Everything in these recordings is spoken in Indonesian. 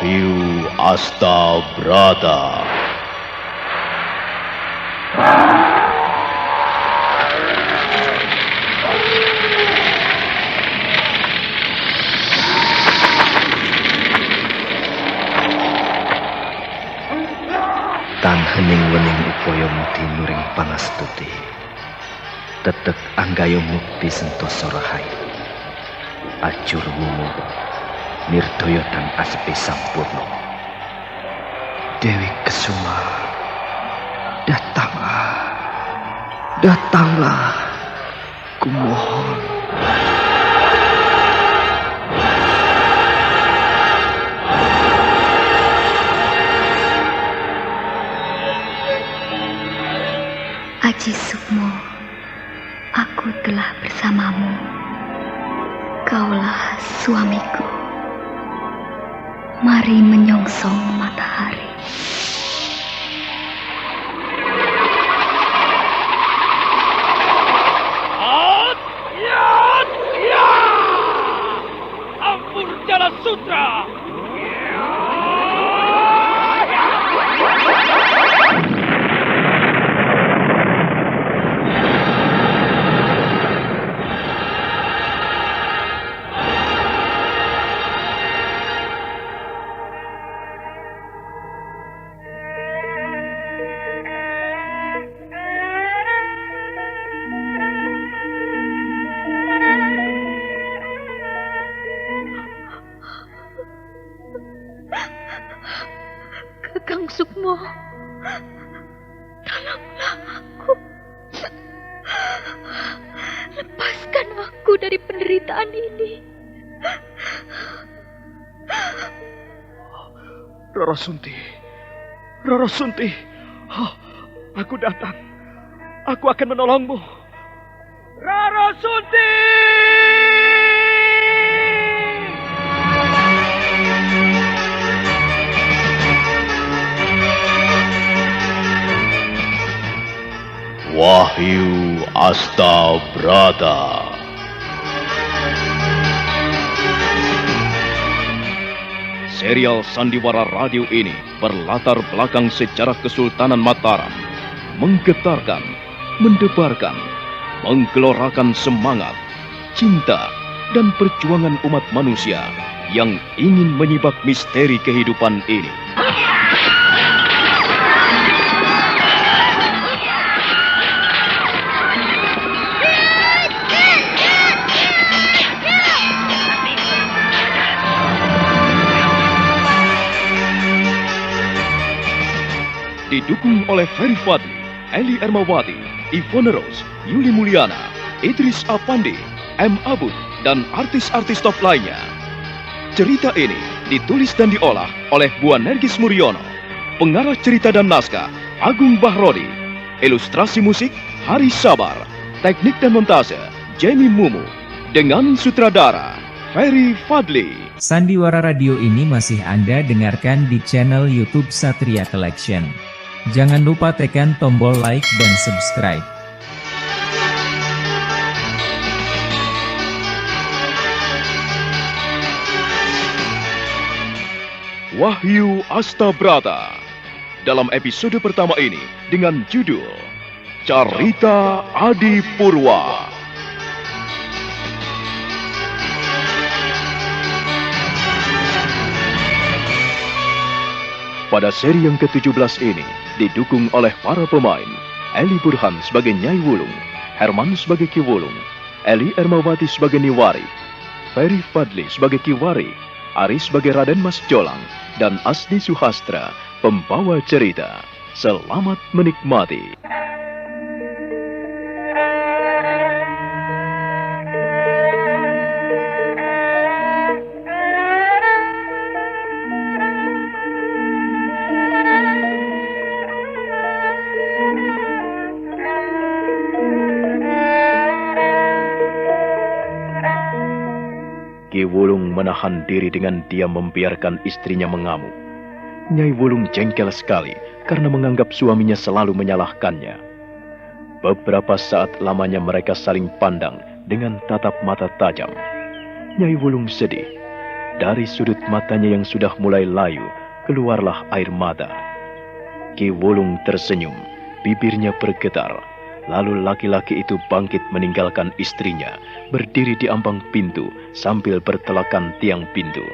Wahyu Astabrata. Tan hening wening upaya mukti nuring pangastuti. Tetek anggayo mukti sentosa rahayu. Acur wumu nirdaya tan aspi sampurna. Dewi Kesuma, datanglah, kumohon. Aji Sukmo, aku telah bersamamu. Kaulah suamiku. Mari menyongsong matahari. Ampun Jala Sutra. Kakang Sukmo, tolonglah aku. Lepaskan aku dari penderitaan ini. Rara Sunti, aku datang. Aku akan menolongmu. Rara Sunti! Wahyu Astabrata. Serial Sandiwara Radio ini berlatar belakang sejarah Kesultanan Mataram, menggetarkan, mendebarkan, menggelorakan semangat, cinta, dan perjuangan umat manusia yang ingin menyibak misteri kehidupan ini. Didukung oleh Ferry Fadli, Eli Ermawati, Ivone Rose, Yuli Mulyana, Idris Apandi, M. Abud, dan artis-artis top lainnya. Cerita ini ditulis dan diolah oleh Bu Nergis Muryono, pengarah cerita dan naskah Agung Bahrodi, ilustrasi musik Haris Sabar, teknik dan montase Jenny Mumu, dengan sutradara Ferry Fadli. Sandiwara Radio ini masih Anda dengarkan di channel YouTube Satria Collection. Jangan lupa tekan tombol like dan subscribe. Wahyu Astabrata dalam episode pertama ini dengan judul Carita Adi Purwa. Pada seri yang ke-17 ini didukung oleh para pemain Eli Burhan sebagai Nyai Wulung, Herman sebagai Ki Wulung, Eli Ermawati sebagai Niwari, Ferry Fadli sebagai Kiwari, Aris sebagai Raden Mas Jolang, dan Asdi Suhastra, pembawa cerita. Selamat menikmati. Ki Wulung menahan diri dengan diam membiarkan istrinya mengamuk. Nyai Wulung jengkel sekali karena menganggap suaminya selalu menyalahkannya. Beberapa saat lamanya mereka saling pandang dengan tatap mata tajam. Nyai Wulung sedih. Dari sudut matanya yang sudah mulai layu, keluarlah air mata. Ki Wulung tersenyum, bibirnya bergetar. Lalu laki-laki itu bangkit meninggalkan istrinya, berdiri di ambang pintu sambil bertelakan tiang pintu.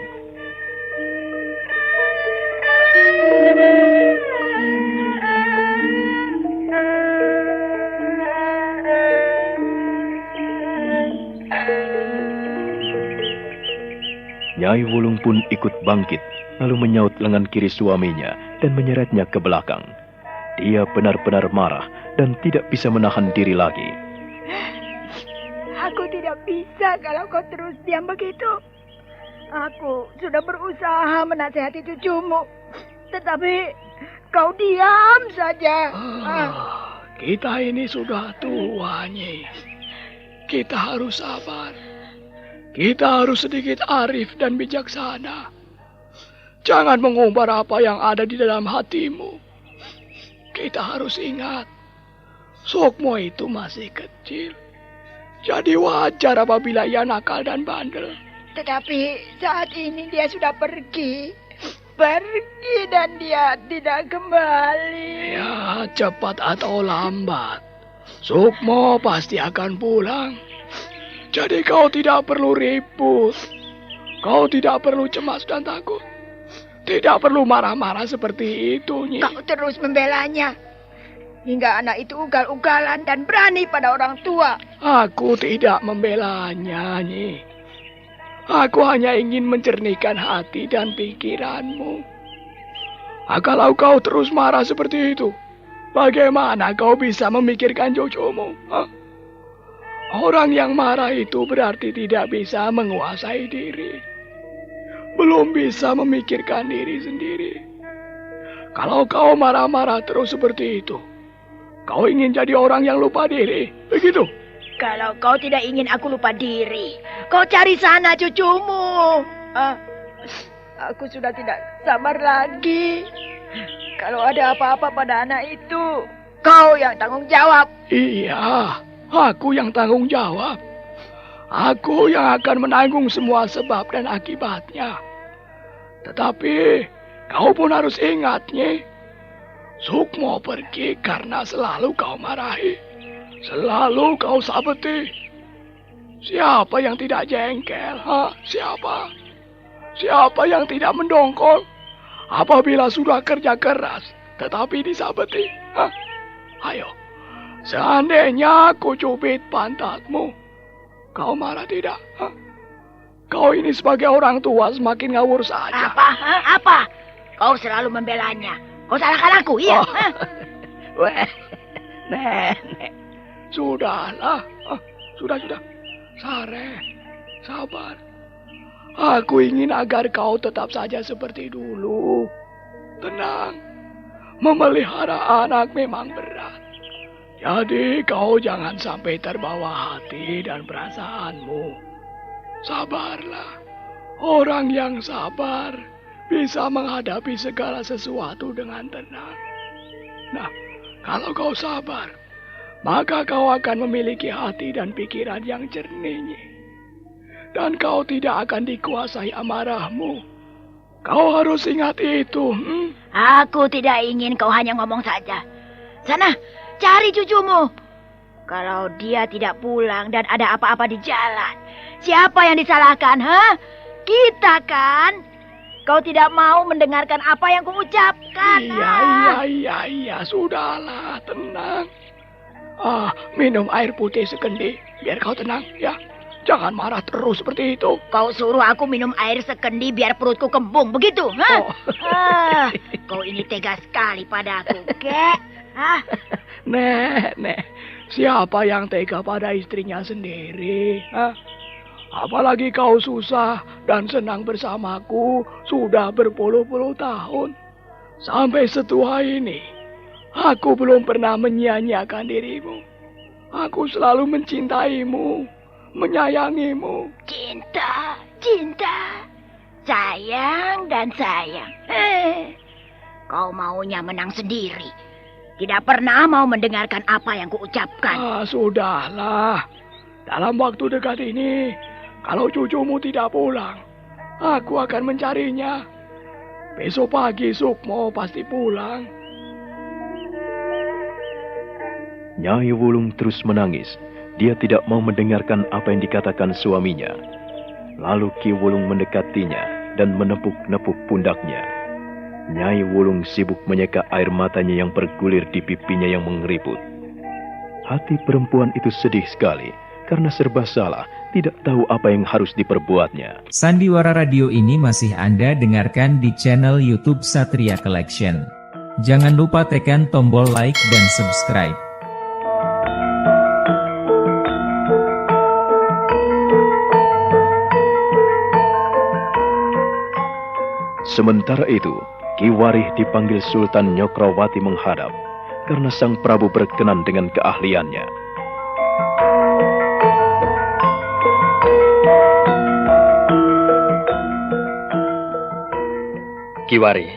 Nyai Wulung pun ikut bangkit, lalu menyaut lengan kiri suaminya dan menyeretnya ke belakang. Dia benar-benar marah dan tidak bisa menahan diri lagi. Aku tidak bisa kalau kau terus diam begitu. Aku sudah berusaha menasihati cucumu, tetapi kau diam saja. Kita ini sudah tua, Nyi. Kita harus sabar. Kita harus sedikit arif dan bijaksana. Jangan mengumbar apa yang ada di dalam hatimu. Kita harus ingat, Sukmo itu masih kecil. Jadi wajar apabila ia nakal dan bandel. Tetapi saat ini dia sudah pergi. Pergi dan dia tidak kembali. Ya, cepat atau lambat, Sukmo pasti akan pulang. Jadi kau tidak perlu ribut. Kau tidak perlu cemas dan takut. Tidak perlu marah-marah seperti itu, Nyi. Kau terus membelanya. Hingga anak itu ugal-ugalan dan berani pada orang tua. Aku tidak membelanya, Nyi. Aku hanya ingin mencernihkan hati dan pikiranmu. Kalau kau terus marah seperti itu, bagaimana kau bisa memikirkan cucumu? Orang yang marah itu berarti tidak bisa menguasai diri. Belum bisa memikirkan diri sendiri. Kalau kau marah-marah terus seperti itu, kau ingin jadi orang yang lupa diri, begitu? Kalau kau tidak ingin aku lupa diri, kau cari sana cucumu. Aku sudah tidak sabar lagi. Kalau ada apa-apa pada anak itu, kau yang tanggung jawab. Iya, aku yang tanggung jawab. Aku yang akan menanggung semua sebab dan akibatnya. Tetapi kau pun harus ingat, Nyi. Sukmo pergi karena selalu kau marahi. Selalu kau sabeti. Siapa yang tidak jengkel? Siapa? Siapa yang tidak mendongkol? Apabila sudah kerja keras, tetapi disabeti. Ayo, seandainya aku cubit pantatmu, kau marah tidak? Kau ini sebagai orang tua semakin ngawur saja. Apa? Kau selalu membelanya. Kau salahkan aku, iya? Nenek. Sudahlah. Sudah. Sare, sabar. Aku ingin agar kau tetap saja seperti dulu. Tenang. Memelihara anak memang berat. Jadi kau jangan sampai terbawa hati dan perasaanmu. Sabarlah. Orang yang sabar bisa menghadapi segala sesuatu dengan tenang. Nah, kalau kau sabar, maka kau akan memiliki hati dan pikiran yang jernih. Dan kau tidak akan dikuasai amarahmu. Kau harus ingat itu. Aku tidak ingin kau hanya ngomong saja. Sana, cari cucumu. Kalau dia tidak pulang dan ada apa-apa di jalan, siapa yang disalahkan, Kita kan? Kau tidak mau mendengarkan apa yang kuucapkan. Iya, sudahlah, tenang. Minum air putih sekendi, biar kau tenang, ya. Jangan marah terus seperti itu. Kau suruh aku minum air sekendi biar perutku kembung, begitu? Kau ini tega sekali padaku, kek. Nek, siapa yang tega pada istrinya sendiri? Apalagi kau susah dan senang bersamaku sudah berpuluh-puluh tahun. Sampai setua ini, aku belum pernah menyia-nyiakan dirimu. Aku selalu mencintaimu, menyayangimu. Cinta, sayang dan sayang. Kau maunya menang sendiri. Tidak pernah mau mendengarkan apa yang kuucapkan. Sudahlah. Dalam waktu dekat ini, kalau cucumu tidak pulang, Aku akan mencarinya. Besok pagi Sukmo pasti pulang. Nyai Wulung terus menangis. Dia tidak mau mendengarkan apa yang dikatakan suaminya. Lalu Ki Wulung mendekatinya dan menepuk-nepuk pundaknya. Nyai Wulung sibuk menyeka air matanya yang bergulir di pipinya yang mengeriput. Hati perempuan itu sedih sekali karena serba salah, tidak tahu apa yang harus diperbuatnya. Sandiwara radio ini masih Anda dengarkan di channel YouTube Satria Collection. Jangan lupa tekan tombol like dan subscribe. Sementara itu, Ki Warih dipanggil Sultan Nyokrawati menghadap, karena Sang Prabu berkenan dengan keahliannya. Ki Warih.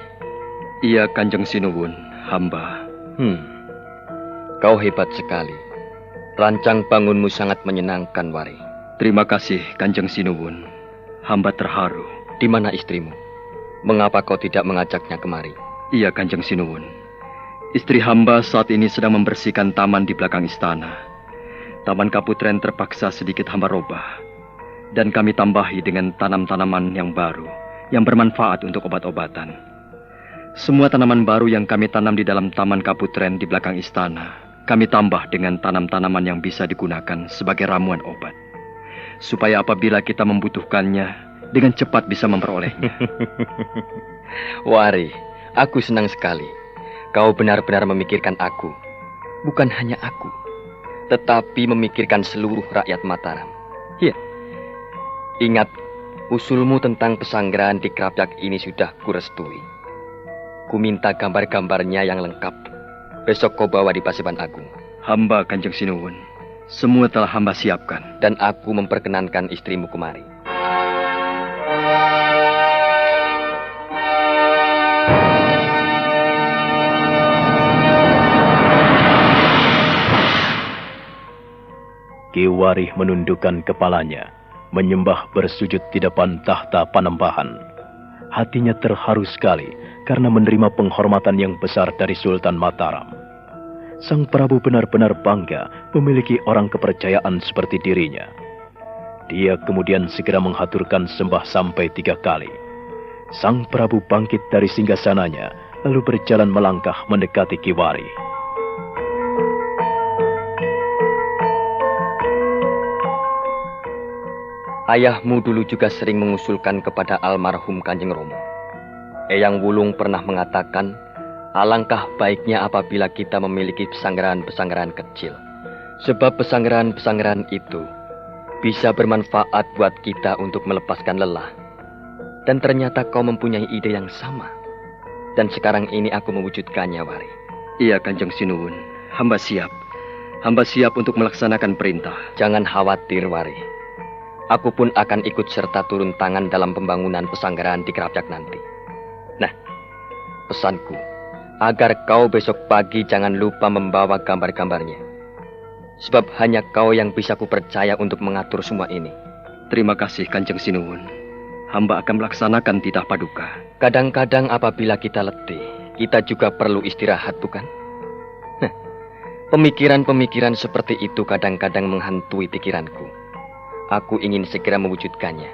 Iya, Kanjeng Sinuwun, hamba. Kau hebat sekali. Rancang bangunmu sangat menyenangkan, Warih. Terima kasih, Kanjeng Sinuwun. Hamba terharu. Di mana istrimu? Mengapa kau tidak mengajaknya kemari? Iya, Kanjeng Sinuwun. Istri hamba saat ini sedang membersihkan taman di belakang istana. Taman Kaputren terpaksa sedikit hamba robah. Dan kami tambahi dengan tanam-tanaman yang baru, yang bermanfaat untuk obat-obatan. Semua tanaman baru yang kami tanam di dalam Taman Kaputren di belakang istana, kami tambah dengan tanam-tanaman yang bisa digunakan sebagai ramuan obat. Supaya apabila kita membutuhkannya, dengan cepat bisa memperolehnya. Wari, aku senang sekali. Kau benar-benar memikirkan aku. Bukan hanya aku, tetapi memikirkan seluruh rakyat Mataram. Ya, ingat, usulmu tentang pesanggrahan di Krapyak ini sudah kurestui. Ku minta gambar-gambarnya yang lengkap. Besok kau bawa di Paseban Agung. Hamba, Kanjeng Sinuwun. Semua telah hamba siapkan. Dan aku memperkenankan istrimu kemari. Ki Warih menundukkan kepalanya, menyembah bersujud di depan tahta Panembahan. Hatinya terharu sekali karena menerima penghormatan yang besar dari Sultan Mataram. Sang Prabu benar-benar bangga memiliki orang kepercayaan seperti dirinya. Dia kemudian segera menghaturkan sembah sampai 3 kali. Sang Prabu bangkit dari singgasananya, lalu berjalan melangkah mendekati Ki Warih. Ayahmu dulu juga sering mengusulkan kepada almarhum Kanjeng Romo. Eyang Wulung pernah mengatakan, alangkah baiknya apabila kita memiliki pesanggrahan-pesanggrahan kecil. Sebab pesanggrahan-pesanggrahan itu bisa bermanfaat buat kita untuk melepaskan lelah. Dan ternyata kau mempunyai ide yang sama. Dan sekarang ini aku mewujudkannya, Wari. Iya, Kanjeng Sinuwun. Hamba siap. Hamba siap untuk melaksanakan perintah. Jangan khawatir, Wari. Aku pun akan ikut serta turun tangan dalam pembangunan pesanggrahan di Krapyak nanti. Nah, pesanku, agar kau besok pagi jangan lupa membawa gambar-gambarnya. Sebab hanya kau yang bisa kupercaya untuk mengatur semua ini. Terima kasih, Kanjeng Sinuwun. Hamba akan melaksanakan titah paduka. Kadang-kadang apabila kita letih, kita juga perlu istirahat, bukan? Nah, pemikiran-pemikiran seperti itu kadang-kadang menghantui pikiranku. Aku ingin segera mewujudkannya.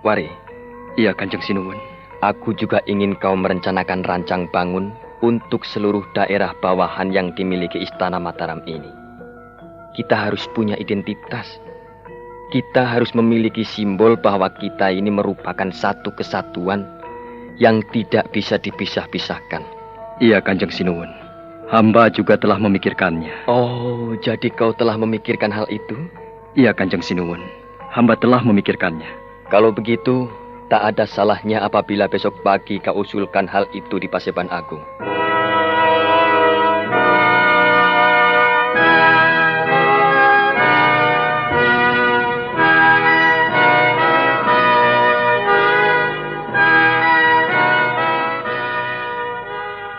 Wari. Iya, Kanjeng Sinuwun. Aku juga ingin kau merencanakan rancang bangun untuk seluruh daerah bawahan yang dimiliki Istana Mataram ini. Kita harus punya identitas. Kita harus memiliki simbol bahwa kita ini merupakan satu kesatuan yang tidak bisa dipisah-pisahkan. Iya, Kanjeng Sinuwun. Hamba juga telah memikirkannya. Oh, jadi kau telah memikirkan hal itu? Iya, Kanjeng Sinuwun. Hamba telah memikirkannya. Kalau begitu, tak ada salahnya apabila besok pagi kau usulkan hal itu di Paseban Agung.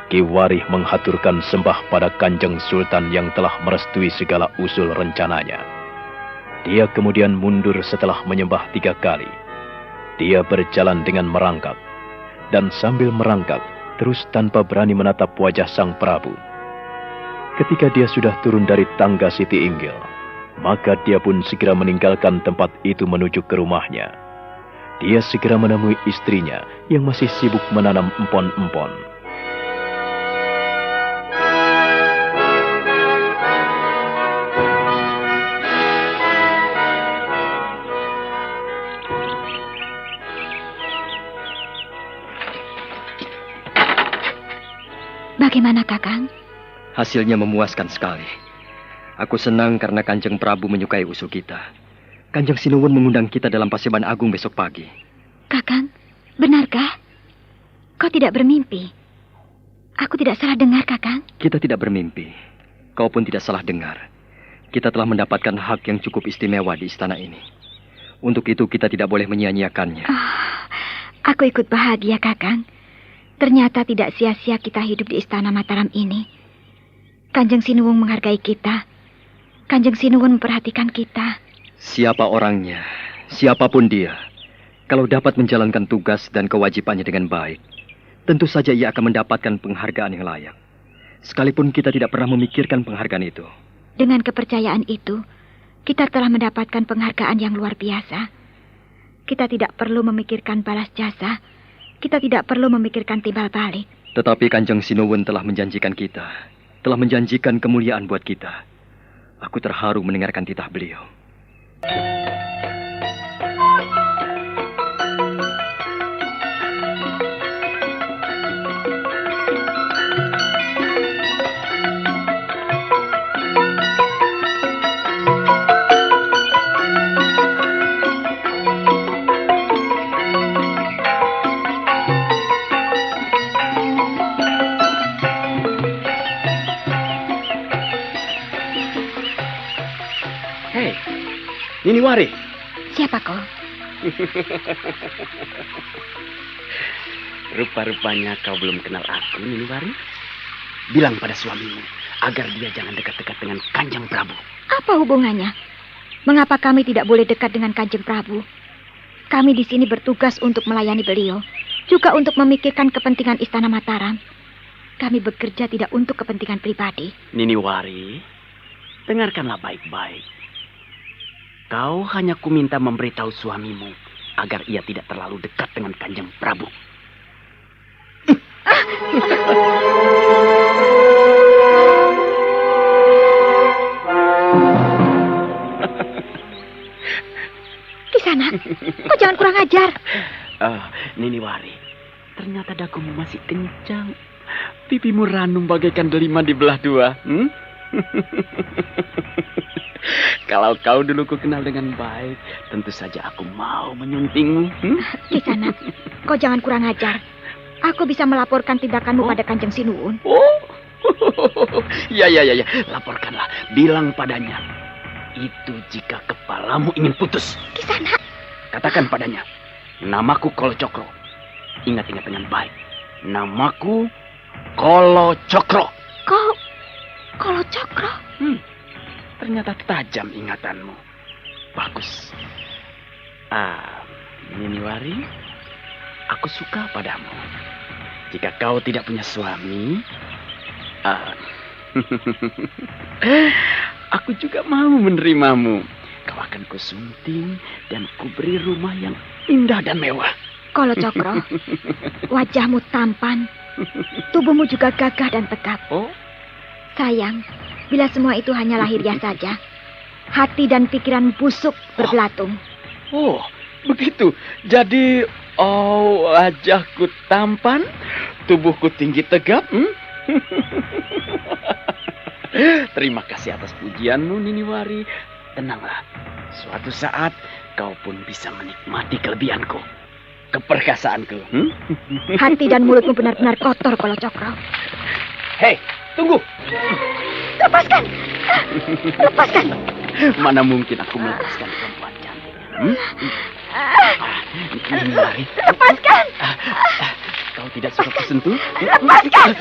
Ki Warih menghaturkan sembah pada Kanjeng Sultan yang telah merestui segala usul rencananya. Dia kemudian mundur setelah menyembah 3 kali. Dia berjalan dengan merangkak, dan sambil merangkak, terus tanpa berani menatap wajah sang Prabu. Ketika dia sudah turun dari tangga Siti Inggil, maka dia pun segera meninggalkan tempat itu menuju ke rumahnya. Dia segera menemui istrinya yang masih sibuk menanam empon-empon. Bagaimana, Kakang? Hasilnya memuaskan sekali. Aku senang karena Kanjeng Prabu menyukai usul kita. Kanjeng Sinuwun mengundang kita dalam Paseban Agung besok pagi. Kakang, benarkah? Kau tidak bermimpi. Aku tidak salah dengar, Kakang. Kita tidak bermimpi. Kau pun tidak salah dengar. Kita telah mendapatkan hak yang cukup istimewa di istana ini. Untuk itu kita tidak boleh menyia-nyiakannya. Aku ikut bahagia, Kakang. Ternyata tidak sia-sia kita hidup di istana Mataram ini. Kanjeng Sinuwun menghargai kita. Kanjeng Sinuwun memperhatikan kita. Siapa orangnya, siapapun dia, kalau dapat menjalankan tugas dan kewajibannya dengan baik, tentu saja ia akan mendapatkan penghargaan yang layak. Sekalipun kita tidak pernah memikirkan penghargaan itu. Dengan kepercayaan itu, kita telah mendapatkan penghargaan yang luar biasa. Kita tidak perlu memikirkan balas jasa. Kita tidak perlu memikirkan timbal balik. Tetapi Kanjeng Sinuwun telah menjanjikan kita, telah menjanjikan kemuliaan buat kita. Aku terharu mendengarkan titah beliau. Niniwari. Siapa kau? Rupa-rupanya kau belum kenal aku, Niniwari. Bilang pada suamimu agar dia jangan dekat-dekat dengan Kanjeng Prabu. Apa hubungannya? Mengapa kami tidak boleh dekat dengan Kanjeng Prabu? Kami di sini bertugas untuk melayani beliau, juga untuk memikirkan kepentingan Istana Mataram. Kami bekerja tidak untuk kepentingan pribadi. Niniwari, dengarkanlah baik-baik. Kau hanya kuminta memberitahu suamimu agar ia tidak terlalu dekat dengan Kanjeng Prabu. Kisana, kau jangan kurang ajar. Niniwari, ternyata dagumu masih kencang. Pipimu ranum bagaikan delima dibelah dua. Kalau kau dulu ku kenal dengan baik, tentu saja aku mau menyuntingmu. Kisana, kau jangan kurang ajar. Aku bisa melaporkan tindakanmu pada Kanjeng Sinuwun. Ya, laporkanlah. Bilang padanya, itu jika kepalamu ingin putus. Kisana. Katakan padanya, namaku Kolo Cokro. Ingat-ingat dengan baik. Namaku Kolo Cokro. Kolo Cokro? Ternyata tajam ingatanmu. Bagus. Niniwari, aku suka padamu. Jika kau tidak punya suami, aku juga mau menerimamu. Kau akan kusunting dan kuberi rumah yang indah dan mewah. Kolo Cokro, wajahmu tampan, tubuhmu juga gagah dan tegap. Sayang, bila semua itu hanya lahiriah saja, hati dan pikiran busuk berbelatung. Begitu. Jadi, wajahku tampan, tubuhku tinggi tegap. Terima kasih atas pujianmu, Niniwari. Tenanglah, suatu saat kau pun bisa menikmati kelebihanku, keperkasaanku. Hati dan mulutmu benar-benar kotor, Kolo Cokro. Hei, tunggu. Lepaskan! Lepaskan! Mana mungkin aku melepaskan perempuan cantik. Niniwari. Lepaskan! Kau tidak suka kusentuh? Lepaskan!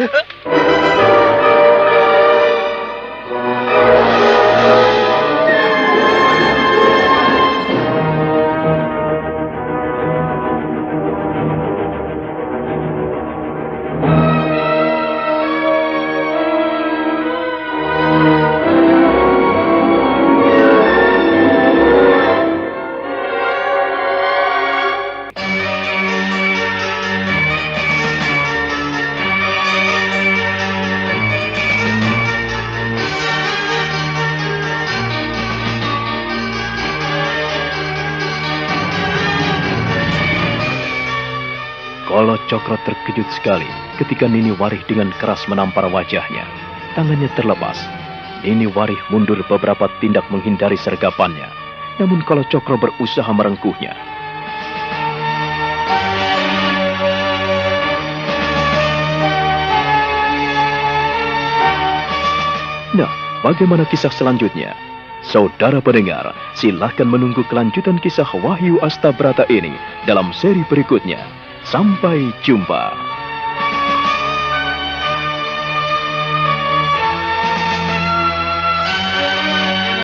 Kala Cokro terkejut sekali ketika Nini Warih dengan keras menampar wajahnya. Tangannya terlepas. Nini Warih mundur beberapa tindak menghindari sergapannya. Namun Kala Cokro berusaha merengkuhnya. Nah, bagaimana kisah selanjutnya? Saudara pendengar, silahkan menunggu kelanjutan kisah Wahyu Astabrata ini dalam seri berikutnya. Sampai jumpa.